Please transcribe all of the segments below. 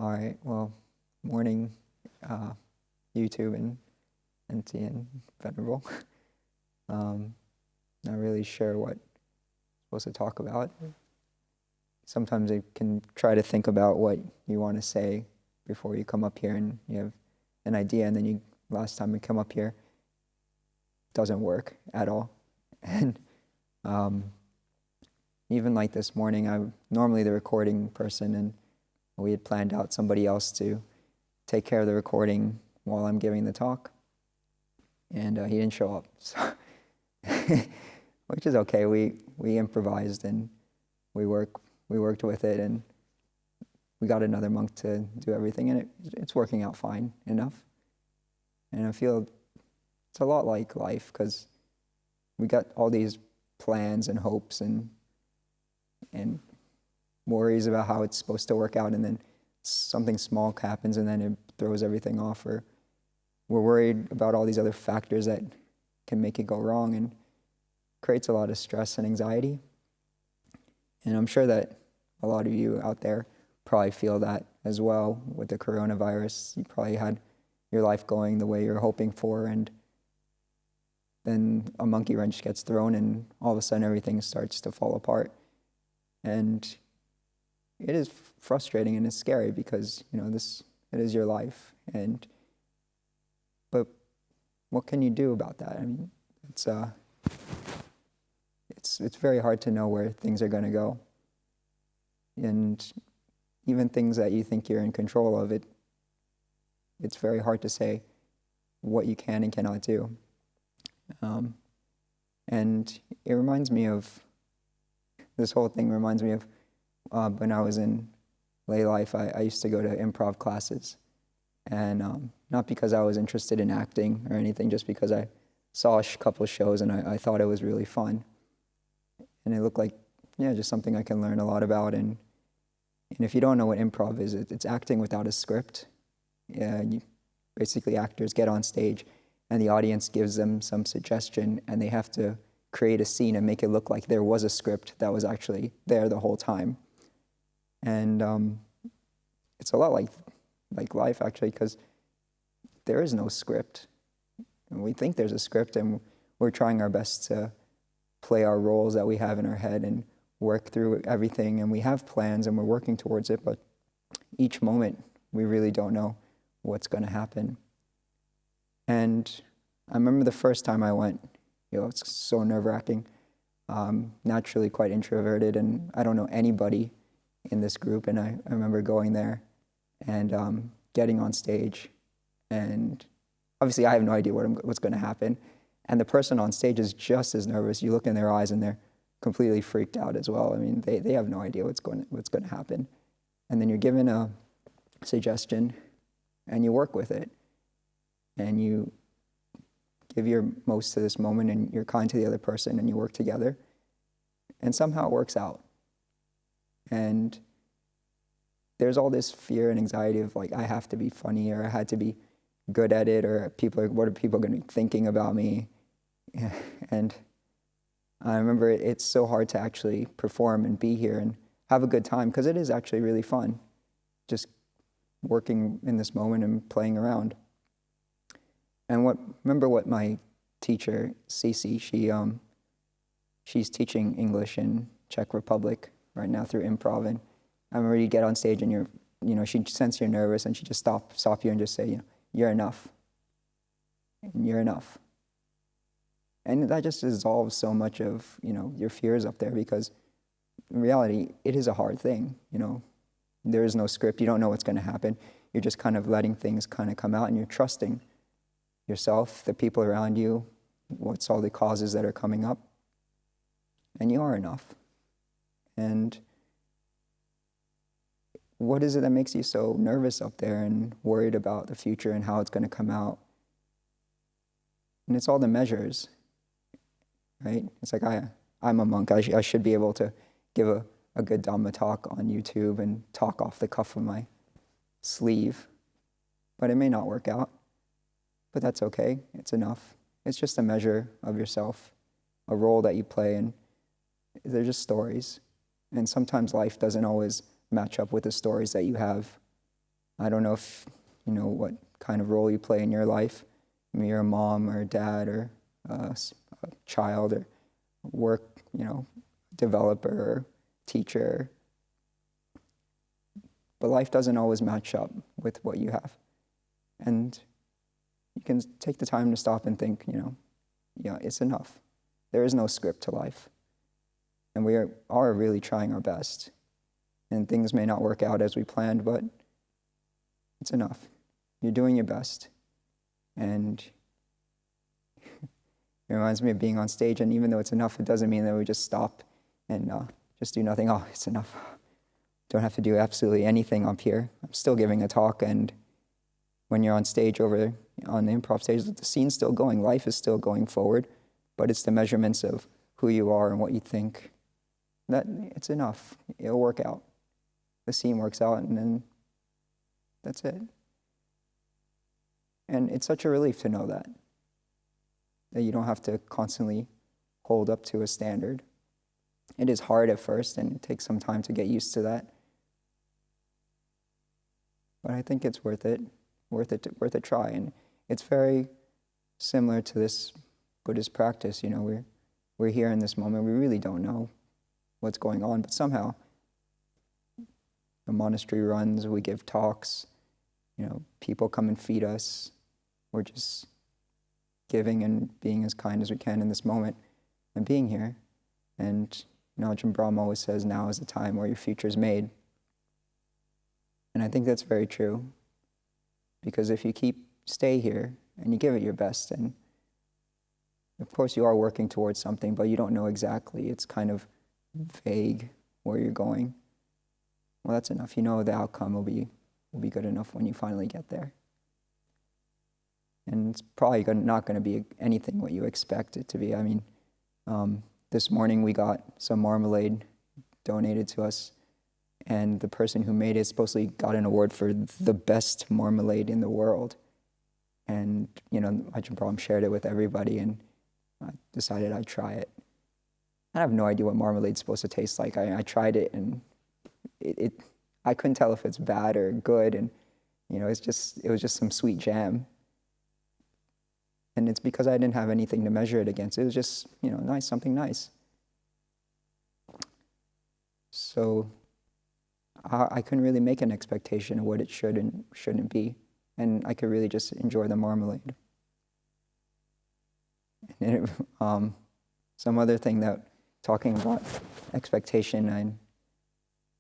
All right, well, morning, YouTube and NT and Venerable. Not really sure what I'm supposed to talk about. Sometimes you can try to think about what you want to say before you come up here, and you have an idea, and then last time you come up here, it doesn't work at all. And even like this morning, I'm normally the recording person, and we had planned out somebody else to take care of the recording while I'm giving the talk, and he didn't show up, so which is okay. We improvised and we worked with it, and we got another monk to do everything, and it's working out fine enough. And I feel it's a lot like life, because we got all these plans and hopes and worries about how it's supposed to work out, and then something small happens and then it throws everything off, or we're worried about all these other factors that can make it go wrong, and creates a lot of stress and anxiety. And I'm sure that a lot of you out there probably feel that as well with the coronavirus. You probably had your life going the way you're hoping for, and then a monkey wrench gets thrown, and all of a sudden everything starts to fall apart. And it is frustrating and it's scary, because it is your life. But what can you do about that? I mean, it's very hard to know where things are going to go, and even things that you think you're in control of, it's very hard to say what you can and cannot do. And it reminds me of, this whole thing reminds me of when I was in lay life. I used to go to improv classes, and not because I was interested in acting or anything, just because I saw a couple of shows and I thought it was really fun. And it looked like, just something I can learn a lot about. And if you don't know what improv is, it's acting without a script. Basically, actors get on stage and the audience gives them some suggestion, and they have to create a scene and make it look like there was a script that was actually there the whole time. And it's a lot like life, actually, because there is no script. And we think there's a script, and we're trying our best to play our roles that we have in our head and work through everything, and we have plans and we're working towards it, but each moment we really don't know what's going to happen. And I remember the first time I went, it's so nerve-wracking. Naturally quite introverted, and I don't know anybody in this group, and I remember going there and getting on stage, and obviously I have no idea what's going to happen, and the person on stage is just as nervous. You look in their eyes and they're completely freaked out as well. I mean, they have no idea what's going to happen. And then you're given a suggestion, and you work with it, and you give your most to this moment, and you're kind to the other person, and you work together, and somehow it works out. And there's all this fear and anxiety of, like, I have to be funny, or I had to be good at it, or what are people going to be thinking about me? And I remember it's so hard to actually perform and be here and have a good time, because it is actually really fun, just working in this moment and playing around. And remember what my teacher, Cece, she's teaching English in Czech Republic right now through improv, and I remember you get on stage and she'd sense you're nervous, and she'd just stop you and just say, you're enough, and you're enough. And that just dissolves so much of, your fears up there, because in reality, it is a hard thing. There is no script. You don't know what's going to happen. You're just kind of letting things kind of come out, and you're trusting yourself, the people around you, what's all the causes that are coming up, and you are enough. And what is it that makes you so nervous up there and worried about the future and how it's going to come out? And it's all the measures, right? It's like I'm a monk. I should be able to give a good Dhamma talk on YouTube and talk off the cuff of my sleeve, but it may not work out. But that's okay. It's enough. It's just a measure of yourself, a role that you play, and they're just stories. And sometimes life doesn't always match up with the stories that you have I don't know if you know what kind of role you play in your life. Maybe you're a mom or a dad or a child or work, developer or teacher. But life doesn't always match up with what you have. And you can take the time to stop and think, it's enough. There is no script to life. And we are really trying our best. And things may not work out as we planned, but it's enough. You're doing your best. And it reminds me of being on stage, and even though it's enough, it doesn't mean that we just stop and just do nothing. Oh, it's enough. Don't have to do absolutely anything up here. I'm still giving a talk, and when you're on stage over on the improv stage, the scene's still going. Life is still going forward, but it's the measurements of who you are and what you think. That it's enough. It'll work out. The scene works out, and then that's it. And it's such a relief to know that you don't have to constantly hold up to a standard. It is hard at first, and it takes some time to get used to that. But I think it's worth a try. And it's very similar to this Buddhist practice. We're here in this moment. We really don't know what's going on, but somehow the monastery runs, we give talks, people come and feed us. We're just giving and being as kind as we can in this moment and being here. And Ajahn Brahm always says, now is the time where your future is made. And I think that's very true. Because if you stay here and you give it your best, and of course you are working towards something, but you don't know exactly. It's kind of vague where you're going. Well, that's enough. The outcome will be good enough when you finally get there. And it's probably not going to be anything what you expect it to be. I mean, this morning we got some marmalade donated to us, and the person who made it supposedly got an award for the best marmalade in the world. And, Ajahn Brahm shared it with everybody, and I decided I'd try it. I have no idea what marmalade's supposed to taste like. I tried it, and I couldn't tell if it's bad or good, and, it was just some sweet jam. And it's because I didn't have anything to measure it against. It was just, nice, something nice. So I couldn't really make an expectation of what it should and shouldn't be. And I could really just enjoy the marmalade. And some other thing that, talking about expectation, and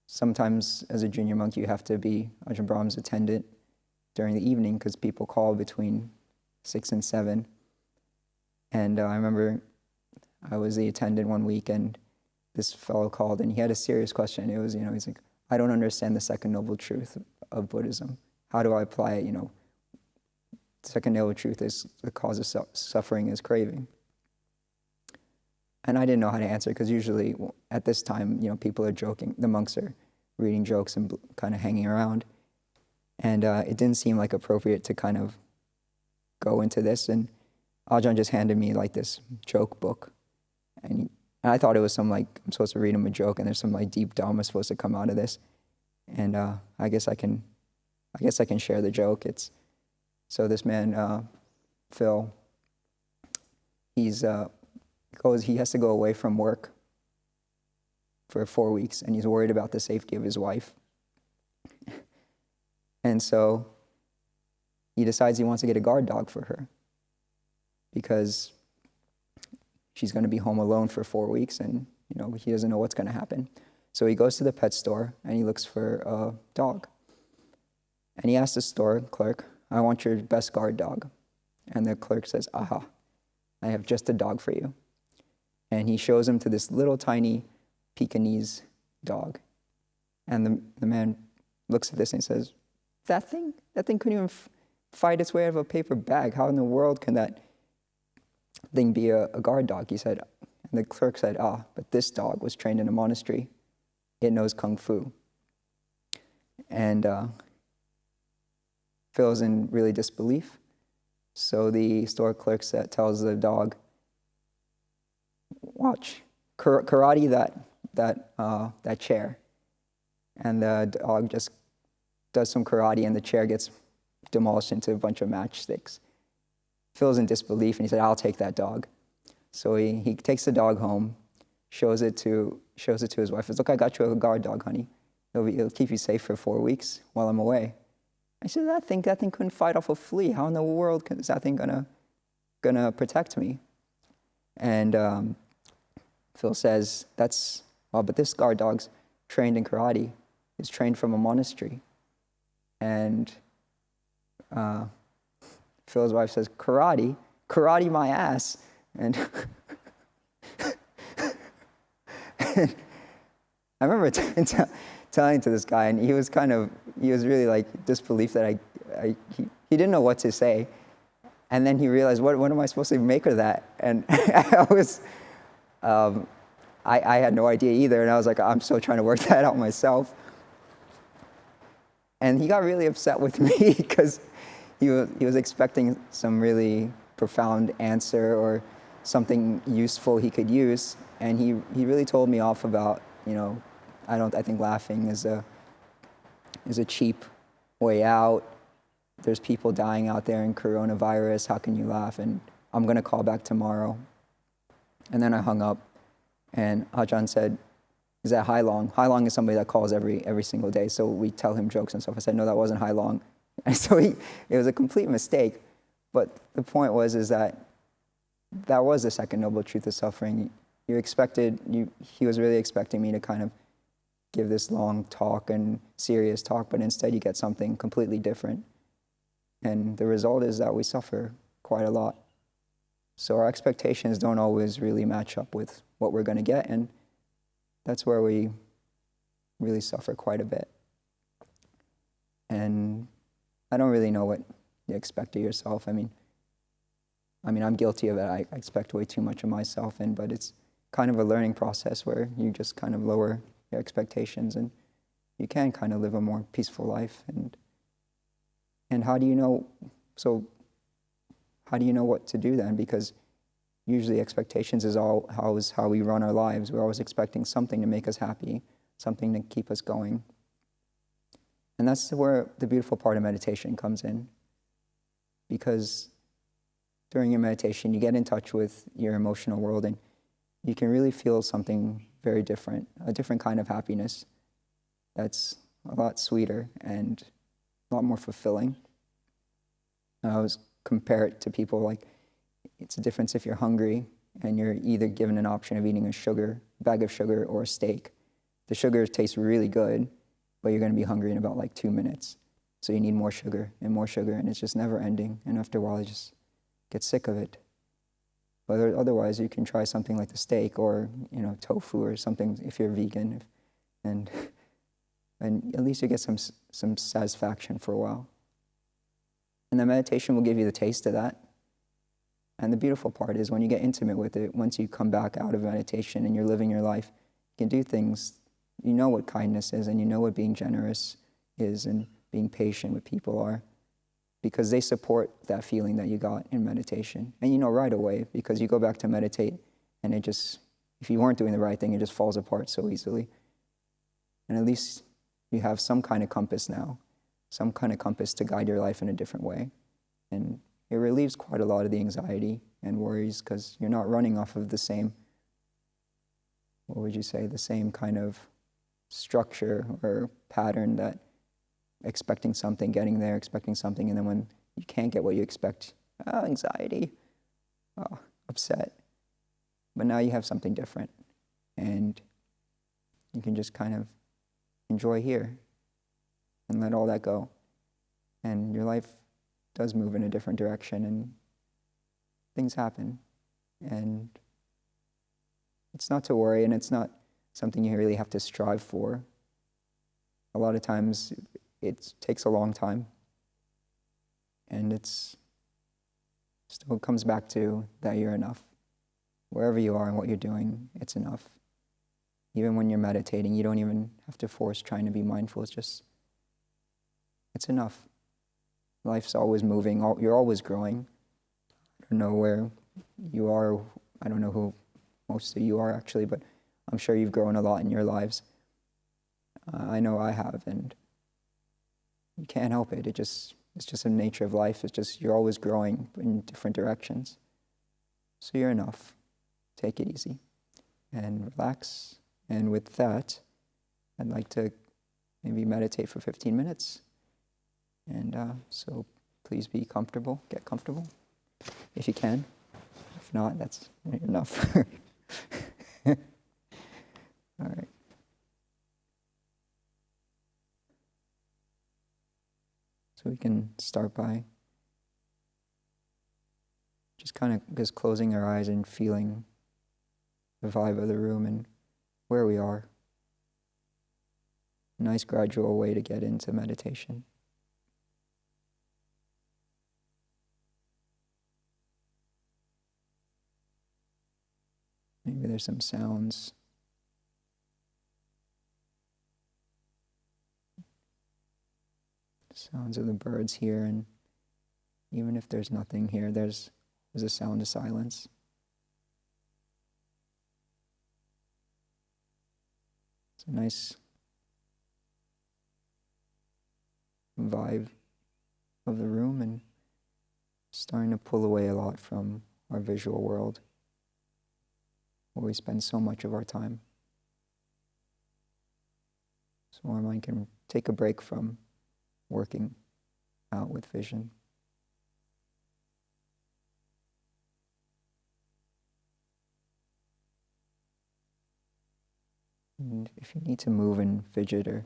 sometimes as a junior monk you have to be Ajahn Brahm's attendant during the evening because people call between 6 and 7. And I remember I was the attendant one week, and this fellow called, and he had a serious question. It was, he's like, I don't understand the second noble truth of Buddhism. How do I apply it? The second noble truth is the cause of suffering is craving. And I didn't know how to answer, because usually at this time, people are joking. The monks are reading jokes and kind of hanging around. And it didn't seem like appropriate to kind of go into this. And Ajahn just handed me like this joke book. And I thought it was some I'm supposed to read him a joke, and there's some deep dharma supposed to come out of this. And I guess I can share the joke. So this man, Phil, he has to go away from work for 4 weeks, and he's worried about the safety of his wife. And so he decides he wants to get a guard dog for her because she's going to be home alone for 4 weeks, and he doesn't know what's going to happen. So he goes to the pet store and he looks for a dog. And he asks the store clerk, I want your best guard dog. And the clerk says, aha, I have just a dog for you. And he shows him to this little tiny Pekingese dog. And the man looks at this and he says, that thing couldn't even fight its way out of a paper bag. How in the world can that thing be a guard dog? He said, and the clerk said, but this dog was trained in a monastery. It knows Kung Fu. And Phil's in really disbelief. So the store clerk tells the dog, watch, karate that chair. And the dog just does some karate, and the chair gets demolished into a bunch of matchsticks. Phil's in disbelief, and he said, "I'll take that dog." So he takes the dog home, shows it to his wife. He says, "Look, I got you a guard dog, honey. It'll keep you safe for 4 weeks while I'm away." I said, that thing couldn't fight off a flea. How in the world is that thing gonna protect me? And Phil says, but this guard dog's trained in karate. Is trained from a monastery. And Phil's wife says, "Karate? Karate my ass." And I remember telling to this guy, and he was really like disbelief that he didn't know what to say. And then he realized, what am I supposed to make of that? And I had no idea either. And I was like, I'm still trying to work that out myself. And he got really upset with me because he was expecting some really profound answer or something useful he could use. And he really told me off about, I think laughing is a cheap way out. There's people dying out there in coronavirus. How can you laugh? And I'm going to call back tomorrow. And then I hung up, and Ajahn said, "Is that Hai Long?" Hai Long is somebody that calls every single day, so we tell him jokes and stuff. I said, "No, that wasn't Hai Long." And so it was a complete mistake. But the point was that was the second noble truth of suffering. He was really expecting me to kind of give this long talk and serious talk, but instead you get something completely different. And the result is that we suffer quite a lot. So our expectations don't always really match up with what we're going to get, and that's where we really suffer quite a bit. And I don't really know what you expect of yourself. I mean, I'm guilty of it. I expect way too much of myself, but it's kind of a learning process where you just kind of lower your expectations, and you can kind of live a more peaceful life. And how do you know? So how do you know what to do then? Because usually expectations is how we run our lives. We're always expecting something to make us happy, something to keep us going. And that's where the beautiful part of meditation comes in. Because during your meditation, you get in touch with your emotional world, and you can really feel something very different, a different kind of happiness that's a lot sweeter and a lot more fulfilling. I always compare it to people like, it's a difference if you're hungry and you're either given an option of eating a bag of sugar or a steak. The sugar tastes really good, but you're going to be hungry in about like 2 minutes. So you need more sugar, and it's just never ending. And after a while, you just get sick of it. But otherwise, you can try something like the steak or tofu or something if you're vegan, and at least you get some satisfaction for a while. And the meditation will give you the taste of that. And the beautiful part is when you get intimate with it, once you come back out of meditation and you're living your life, you can do things, you know what kindness is, and you know what being generous is, and being patient with people are, because they support that feeling that you got in meditation. And you know right away, because you go back to meditate, and it just, if you weren't doing the right thing, it just falls apart so easily. And at least you have some kind of compass now, some kind of compass to guide your life in a different way. And it relieves quite a lot of the anxiety and worries, because you're not running off of the same, the same kind of structure or pattern that expecting something, getting there, expecting something, and then when you can't get what you expect, anxiety, upset. But now you have something different, and you can just kind of enjoy here and let all that go. And your life does move in a different direction, and things happen. And it's not to worry, and it's not something you really have to strive for. A lot of times it takes a long time, and it still comes back to that you're enough. Wherever you are and what you're doing, it's enough. Even when you're meditating, you don't even have to force trying to be mindful. It's enough. Life's always moving. You're always growing. I don't know where you are. I don't know who most of you are, actually, but I'm sure you've grown a lot in your lives. I know I have, and You can't help it. It's just the nature of life. It's just you're always growing in different directions. So you're enough. Take it easy and relax. And with that, I'd like to maybe meditate for 15 minutes. And so please be comfortable. Get comfortable if you can. If not, that's enough. All right. So we can start by just kind of just closing our eyes and feeling the vibe of the room and where we are. Nice gradual way to get into meditation. Maybe there's some sounds. Sounds of the birds here, and even if there's nothing here, there's a sound of silence. It's a nice vibe of the room and starting to pull away a lot from our visual world, where we spend so much of our time. So our mind can take a break from working out with vision. And if you need to move and fidget or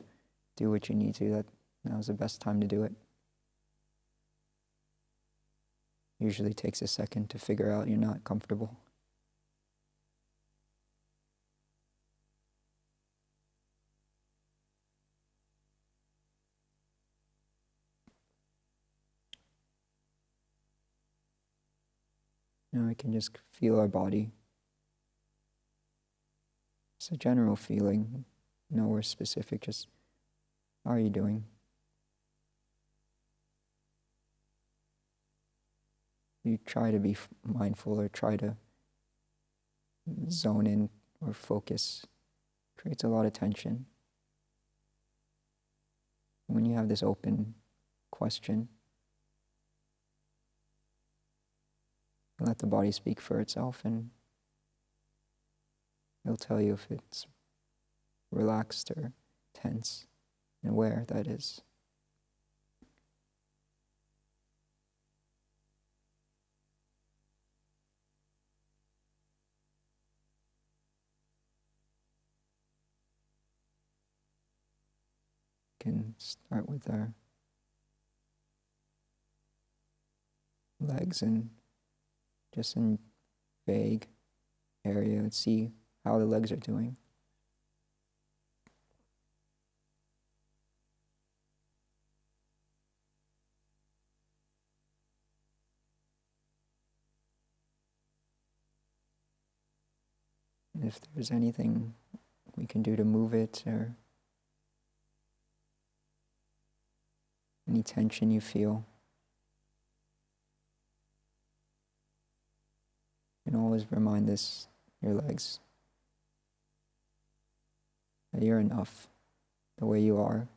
do what you need to, now's the best time to do it. Usually takes a second to figure out you're not comfortable. Now we can just feel our body. It's a general feeling, nowhere specific, just how are you doing? You try to be mindful or try to zone in or focus. Creates a lot of tension. When you have this open question, let the body speak for itself, and it'll tell you if it's relaxed or tense and where that is. We can start with our legs and just in vague area and see how the legs are doing. And if there's anything we can do to move it or any tension you feel, you can always remind your legs that you're enough the way you are.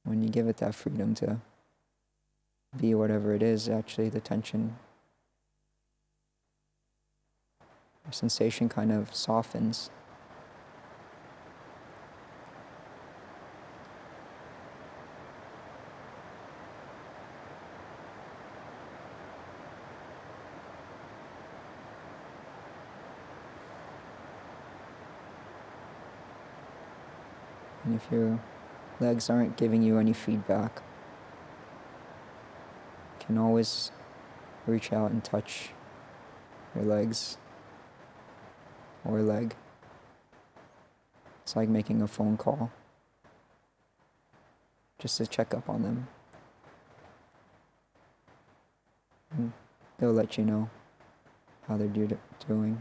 When you give it that freedom to be whatever it is, actually the tension, the sensation kind of softens. And if your legs aren't giving you any feedback, you can always reach out and touch your legs or leg. It's like making a phone call, just to check up on them. And they'll let you know how they're doing.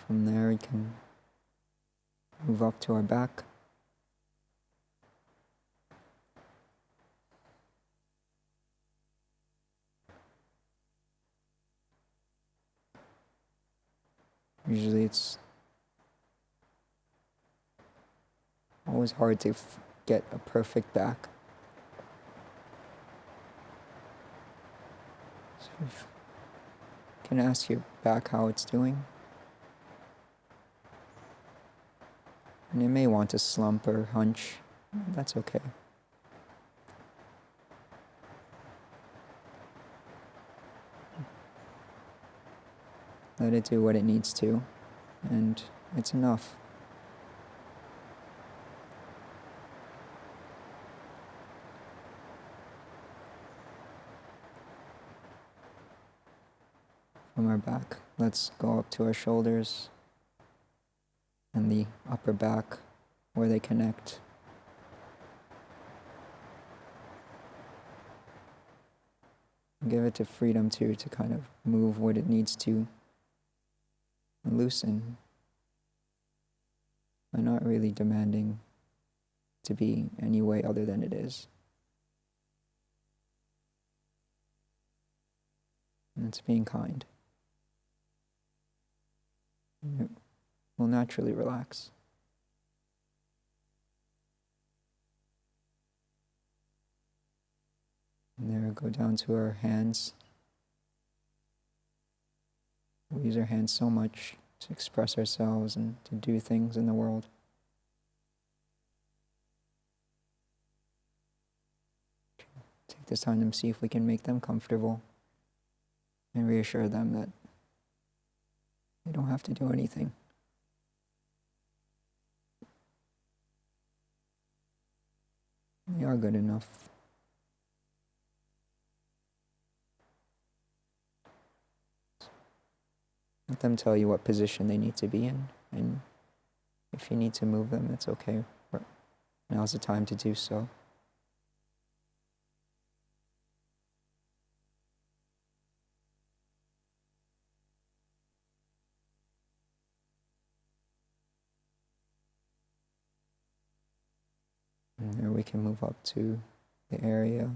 From there, we can move up to our back. Usually it's always hard to get a perfect back. So if you can ask your back how it's doing. And it may want to slump or hunch. That's okay. Let it do what it needs to, and it's enough. From our back, let's go up to our shoulders and the upper back where they connect. Give it to freedom to kind of move what it needs to and loosen. I'm not really demanding to be any way other than it is. And it's being kind. It will naturally relax. And there, go down to our hands. We use our hands so much to express ourselves and to do things in the world. Take this time to see if we can make them comfortable and reassure them that they don't have to do anything. They are good enough. Let them tell you what position they need to be in, and if you need to move them, it's okay. Now's the time to do so. And there we can move up to the area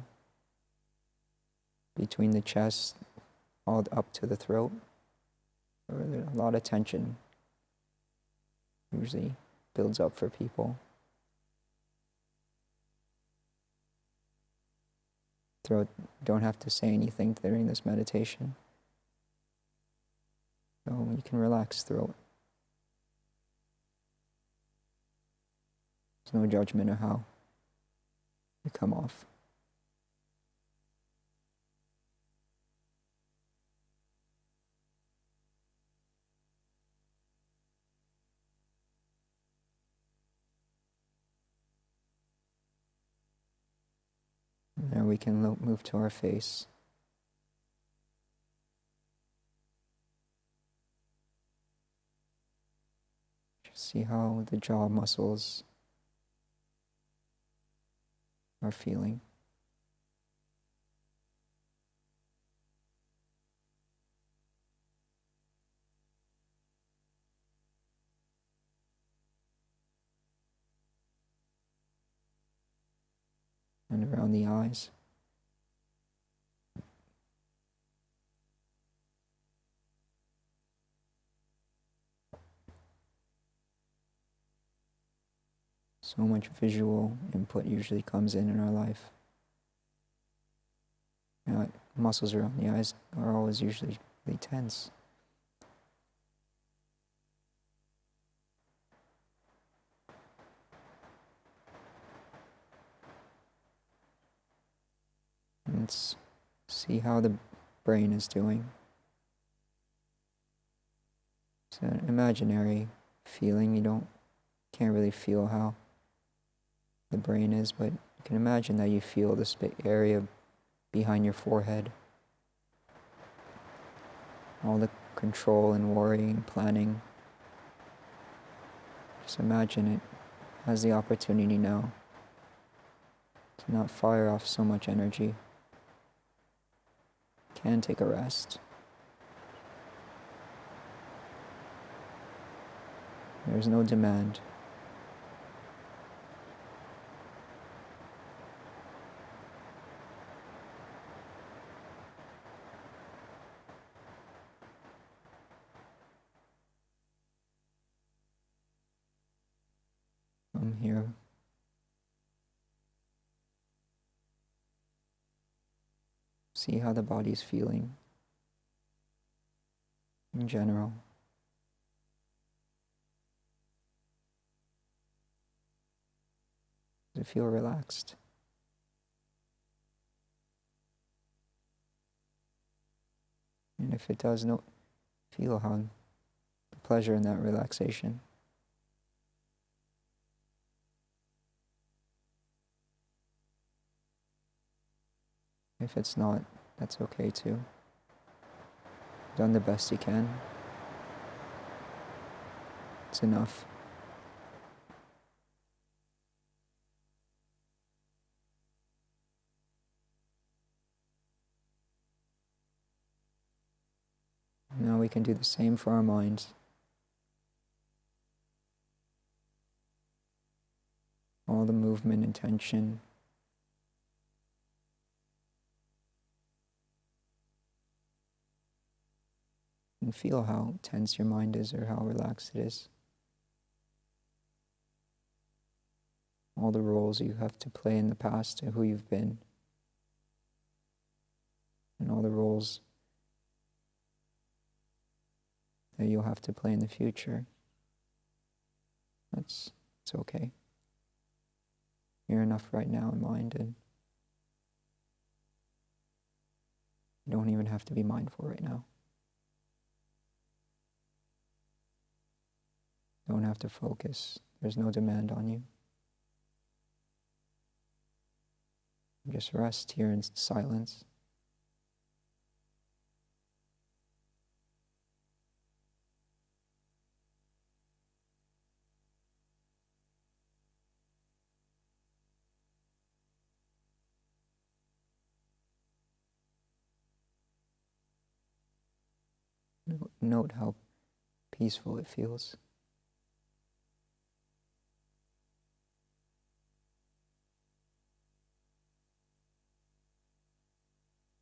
between the chest, all up to the throat, where there's a lot of tension usually builds up for people. Throat, don't have to say anything during this meditation. So you can relax throat. There's no judgment of how you come off. And there we can move to our face. Just see how the jaw muscles are feeling. And around the eyes. So much visual input usually comes in our life. Muscles around the eyes are always usually really tense. Let's see how the brain is doing. It's an imaginary feeling. You can't really feel how the brain is, but you can imagine that you feel this area behind your forehead. All the control and worry and planning. Just imagine it has the opportunity now to not fire off so much energy. Can take a rest. There's no demand. come here. See how the body's feeling in general. Does it feel relaxed? And if it does, feel how the pleasure in that relaxation. If it's not, that's okay too. Done the best you can. It's enough. Now we can do the same for our minds. All the movement and tension. And feel how tense your mind is or how relaxed it is. All the roles you have to play in the past and who you've been. And all the roles that you'll have to play in the future. It's okay. You're enough right now in mind, and you don't even have to be mindful right now. Don't have to focus. There's no demand on you. Just rest here in silence. Note how peaceful it feels.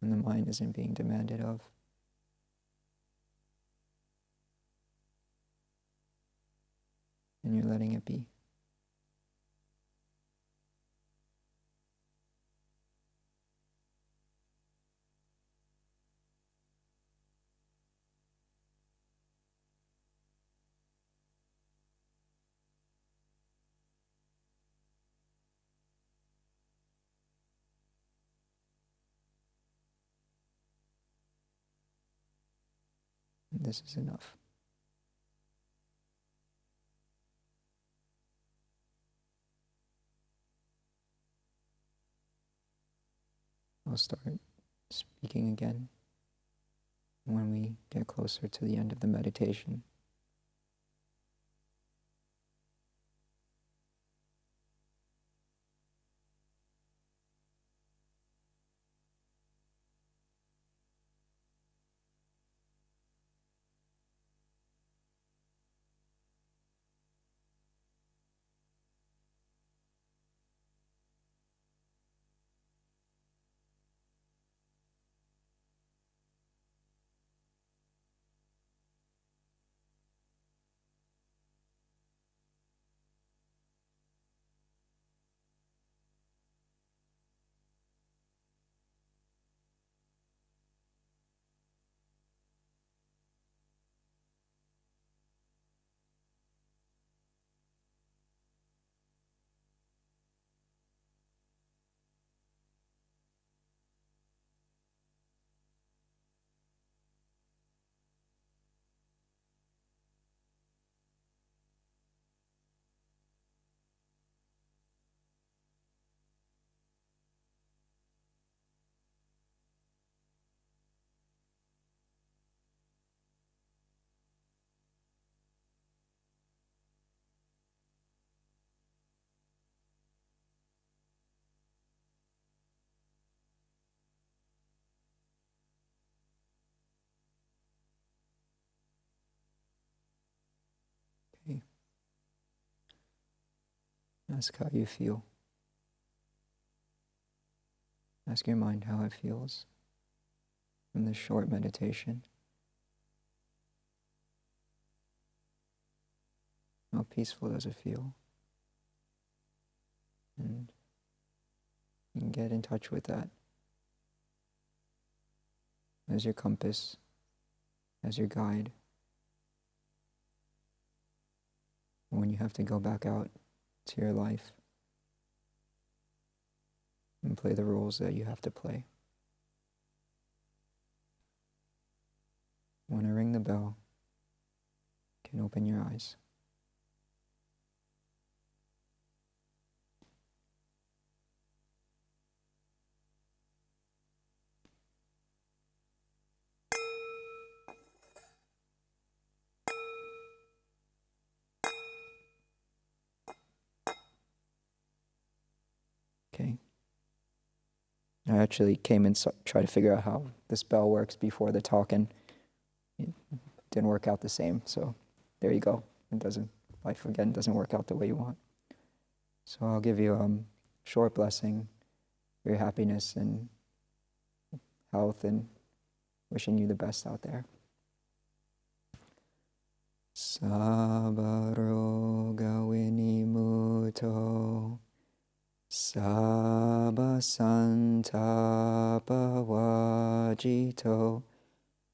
And the mind isn't being demanded of. And you're letting it be. This is enough. I'll start speaking again when we get closer to the end of the meditation. Okay. Ask how you feel. Ask your mind how it feels from this short meditation. How peaceful does it feel? And you can get in touch with that as your compass, as your guide. When you have to go back out to your life and play the roles that you have to play. When I ring the bell, you can open your eyes. Okay. I actually came and tried to figure out how this bell works before the talk, and it didn't work out the same. So there you go. Life again doesn't work out the way you want. So I'll give you a short blessing for your happiness and health, and wishing you the best out there. Sabba roga vinimutto, sabba santapa vajito,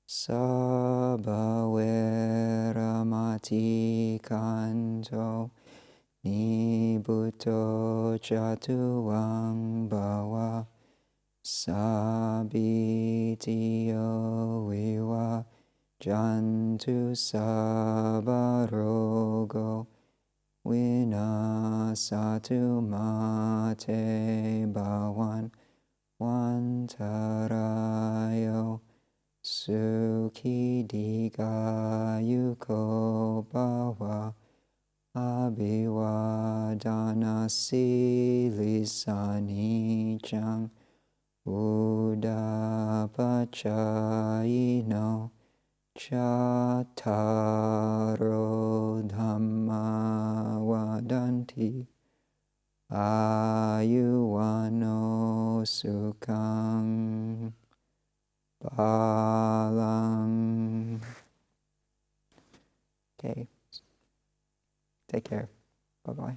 sabba veramati kanto, Vimutto chatuang bhava, sabitiyo viva jantu sabba rogo, vinasatu mate bhavan vantarayo, sukhi digayuko bhava, Abhivadana silisanichang udapachayino chataro dhamma vadanti ayuvano sukhang balang. Okay. Take care. Bye-bye.